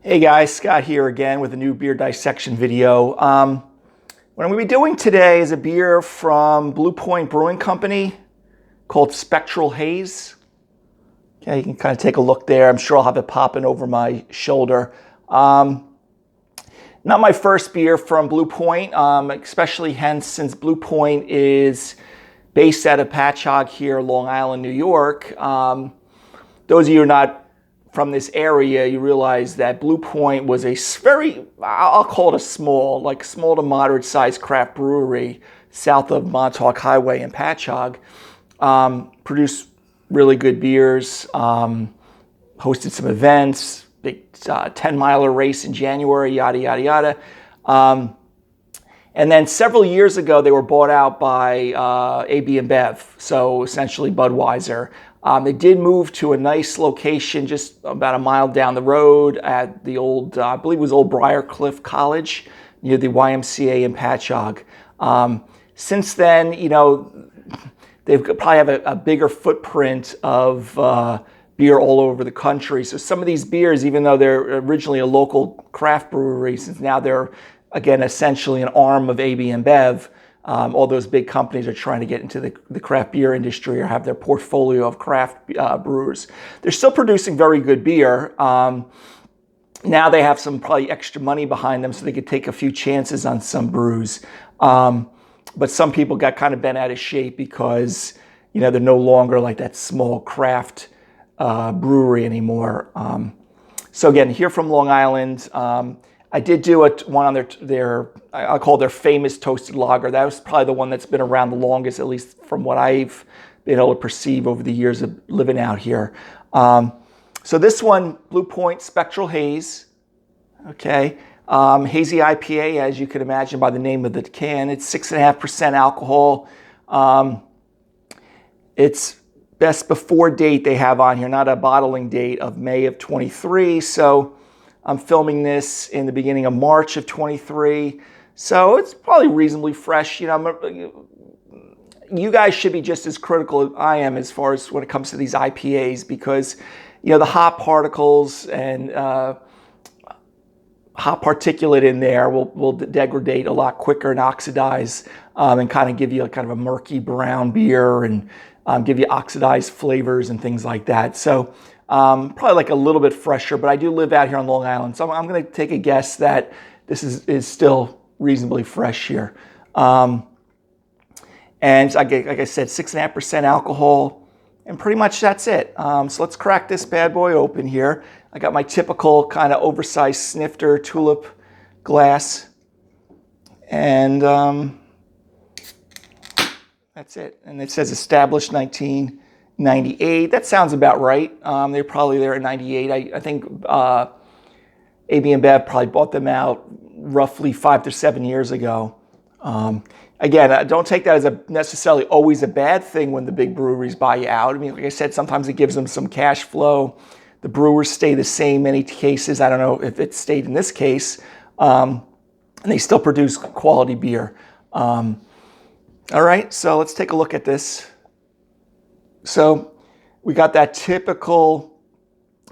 Hey guys, Scott here again with a new beer dissection video. What I'm going to be doing today is a beer from Blue Point Brewing Company called Spectral Haze. Okay, you can kind of take a look there. I'm sure I'll have it popping over my shoulder. Not my first beer from Blue Point, especially hence since Blue Point is based out of Patchogue here, Long Island, New York. Those of you who are not from this area, you realize that Blue Point was a very, I'll call it a small to moderate sized craft brewery south of Montauk Highway in Patchogue. Produced really good beers, hosted some events, big 10-miler race in January, yada, yada, yada. And then several years ago, they were bought out by AB InBev, so essentially Budweiser. They did move to a nice location just about a mile down the road at the old, I believe it was Old Briarcliff College, near the YMCA in Patchogue. Since then, you know, they probably have a bigger footprint of beer all over the country. So some of these beers, even though they're originally a local craft brewery, since now they're, again, essentially an arm of AB InBev, all those big companies are trying to get into the craft beer industry or have their portfolio of craft brewers. They're still producing very good beer. Now they have some probably extra money behind them so they could take a few chances on some brews. But some people got kind of bent out of shape because, you know, they're no longer like that small craft brewery anymore. So again, here from Long Island, I did do one on their I'll call their famous toasted lager. That was probably the one that's been around the longest, at least from what I've been able to perceive over the years of living out here. So this one, Blue Point Spectral Haze, okay, hazy IPA, as you can imagine by the name of the can. It's 6.5% alcohol. It's best before date they have on here, not a bottling date, of May of 23. So I'm filming this in the beginning of March of 23, so it's probably reasonably fresh. You know, you guys should be just as critical as I am as far as when it comes to these IPAs, because, you know, the hop particles and hop particulate in there will degrade a lot quicker and oxidize and kind of give you a kind of a murky brown beer and give you oxidized flavors and things like that. So probably like a little bit fresher, but I do live out here on Long Island, so I'm going to take a guess that this is still reasonably fresh here. And like I said, 6.5% alcohol, and pretty much that's it. So let's crack this bad boy open here. I got my typical kind of oversized snifter tulip glass, and that's it. And it says established 1998. That sounds about right. They're probably there in 98. I think AB InBev probably bought them out roughly 5 to 7 years ago. Again, don't take that as necessarily always a bad thing when the big breweries buy you out. I mean, like I said, sometimes it gives them some cash flow. The brewers stay the same in many cases. I don't know if it stayed in this case. And they still produce quality beer. All right, so let's take a look at this. So we got that typical,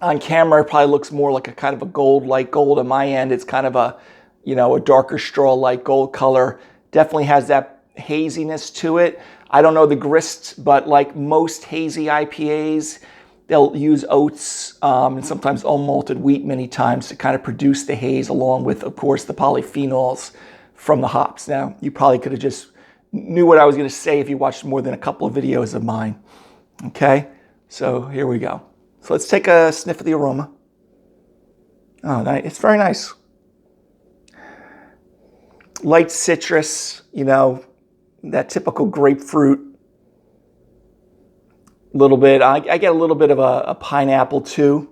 on camera, it probably looks more like a kind of a gold, light gold. On my end, it's kind of a, you know, a darker straw, light gold color. Definitely has that haziness to it. I don't know the grist, but like most hazy IPAs, they'll use oats and sometimes unmalted wheat many times to kind of produce the haze, along with, of course, the polyphenols from the hops. Now, you probably could have just knew what I was going to say if you watched more than a couple of videos of mine. Okay, so here we go. So let's take a sniff of the aroma. Oh, nice. It's very nice. Light citrus, you know, that typical grapefruit. A little bit, I get a little bit of a pineapple too,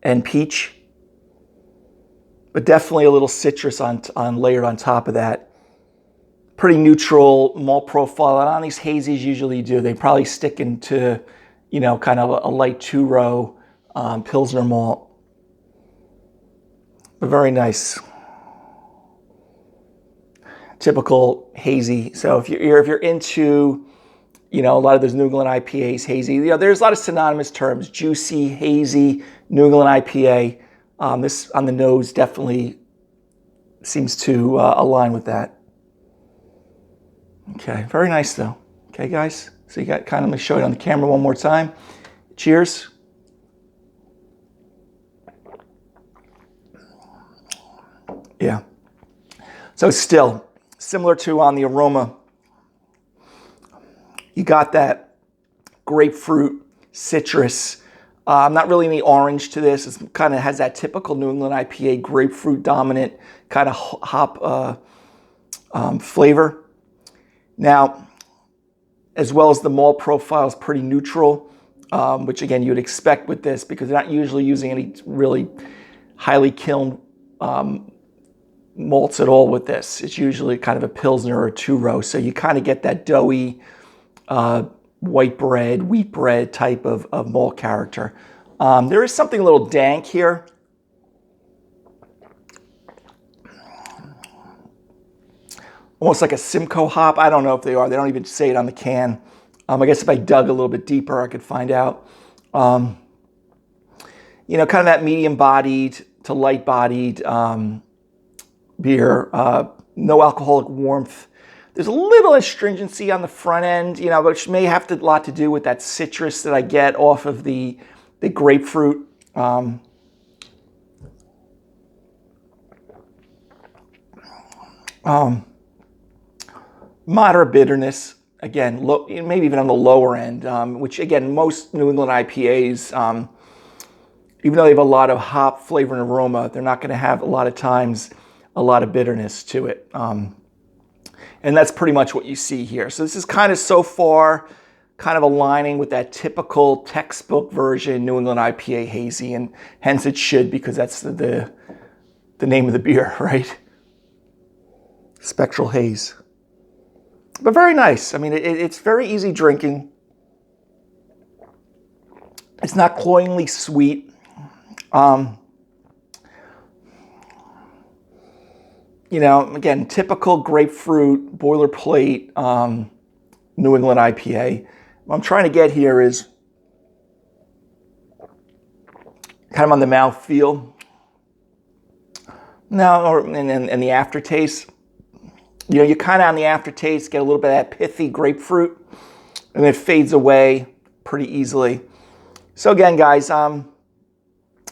and peach. But definitely a little citrus on layered on top of that. Pretty neutral malt profile. And on these hazies usually do. They probably stick into, you know, kind of a light two-row Pilsner malt. But very nice. Typical hazy. So if you're into, you know, a lot of those New England IPAs, hazy, you know, there's a lot of synonymous terms: juicy, hazy, New England IPA. This on the nose definitely seems to align with that. Okay, very nice though. Okay, guys, so you got kind of, let me show it on the camera one more time. Cheers. Yeah. So still, similar to on the aroma, you got that grapefruit, citrus. Not really any orange to this. It kind of has that typical New England IPA grapefruit dominant kind of hop flavor. Now, as well as the malt profile is pretty neutral, which again you would expect with this because they're not usually using any really highly kilned malts at all with this. It's usually kind of a Pilsner or a two-row, so you kind of get that doughy white bread, wheat bread type of malt character. There is something a little dank here. Almost like a Simcoe hop. I don't know if they are. They don't even say it on the can. I guess if I dug a little bit deeper, I could find out. Kind of that medium-bodied to light-bodied beer. No alcoholic warmth. There's a little astringency on the front end, which may have a lot to do with that citrus that I get off of the grapefruit. Moderate bitterness, again, maybe even on the lower end, which again, most New England IPAs, even though they have a lot of hop flavor and aroma, they're not going to have a lot of times a lot of bitterness to it. And that's pretty much what you see here. So this is kind of so far kind of aligning with that typical textbook version New England IPA hazy, and hence it should, because that's the name of the beer, right? Spectral Haze. But very nice. I mean, it's very easy drinking. It's not cloyingly sweet. Again, typical grapefruit, boilerplate New England IPA. What I'm trying to get here is kind of on the mouthfeel. And the aftertaste. You kind of on the aftertaste get a little bit of that pithy grapefruit, and it fades away pretty easily. So again, guys, how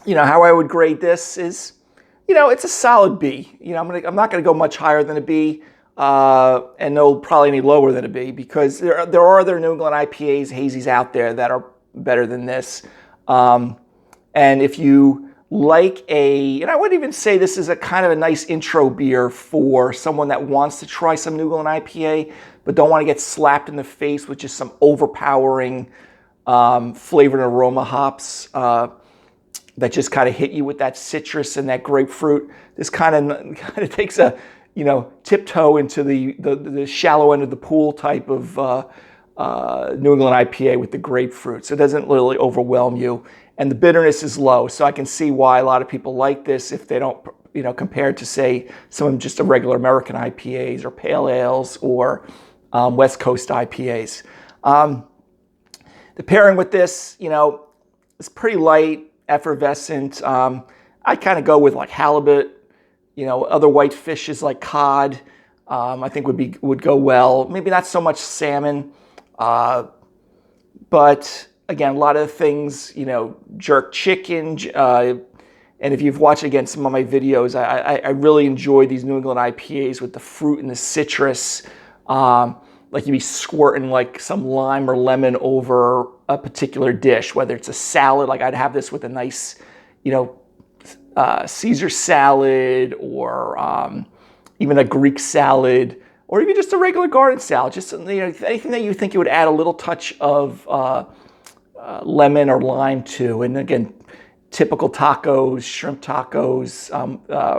I would grade this is, it's a solid B. I'm not going to go much higher than a B, and no probably any lower than a B, because there are other New England IPAs, hazies out there that are better than this. And if you like and I would even say this is a kind of a nice intro beer for someone that wants to try some New England IPA, but don't want to get slapped in the face with just some overpowering flavor and aroma hops that just kind of hit you with that citrus and that grapefruit. This kind of takes a tiptoe into the shallow end of the pool type of New England IPA with the grapefruit, so it doesn't really overwhelm you. And the bitterness is low, so I can see why a lot of people like this if they don't, compared to, say, some just a regular American IPAs or pale ales or West Coast IPAs. The pairing with this, is pretty light, effervescent. I kind of go with like halibut, other white fishes like cod. I think would go well. Maybe not so much salmon, but again, a lot of things, jerk chicken. And if you've watched, again, some of my videos, I really enjoy these New England IPAs with the fruit and the citrus. Like you'd be squirting like some lime or lemon over a particular dish, whether it's a salad. Like I'd have this with a nice, Caesar salad, or even a Greek salad, or even just a regular garden salad. Just anything that you think you would add a little touch of lemon or lime to. And again, typical tacos, shrimp tacos,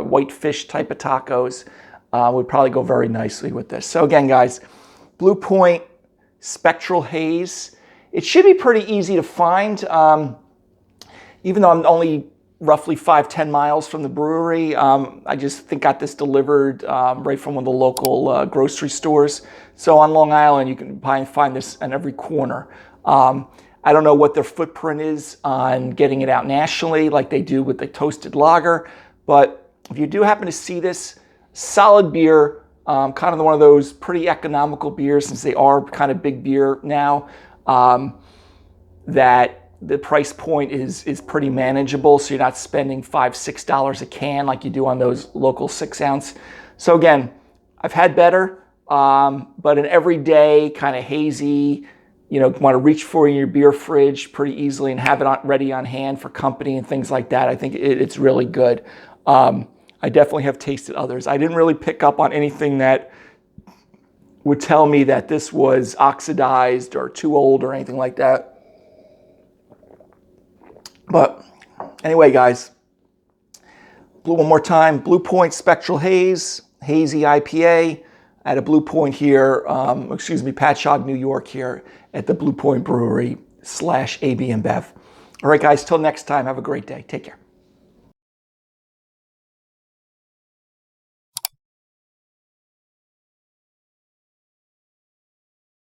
white fish type of tacos would probably go very nicely with this. So again, guys, Blue Point Spectral Haze. It should be pretty easy to find. Even though I'm only roughly 5-10 miles from the brewery, I just got this delivered right from one of the local grocery stores. So on Long Island, you can find this on every corner. I don't know what their footprint is on getting it out nationally like they do with the toasted lager, but if you do happen to see this, solid beer, kind of one of those pretty economical beers since they are kind of big beer now, that the price point is pretty manageable, so you're not spending $5-6 a can like you do on those local 6-ounce. So again, I've had better, but an everyday kind of hazy, want to reach for in your beer fridge pretty easily and have it ready on hand for company and things like that. I think it's really good. I definitely have tasted others. I didn't really pick up on anything that would tell me that this was oxidized or too old or anything like that. But anyway, guys, one more time, Blue Point Spectral Haze, Hazy IPA at a Blue Point here, Patchogue, New York here at the Blue Point Brewery /AB InBev. All right, guys, till next time, have a great day. Take care.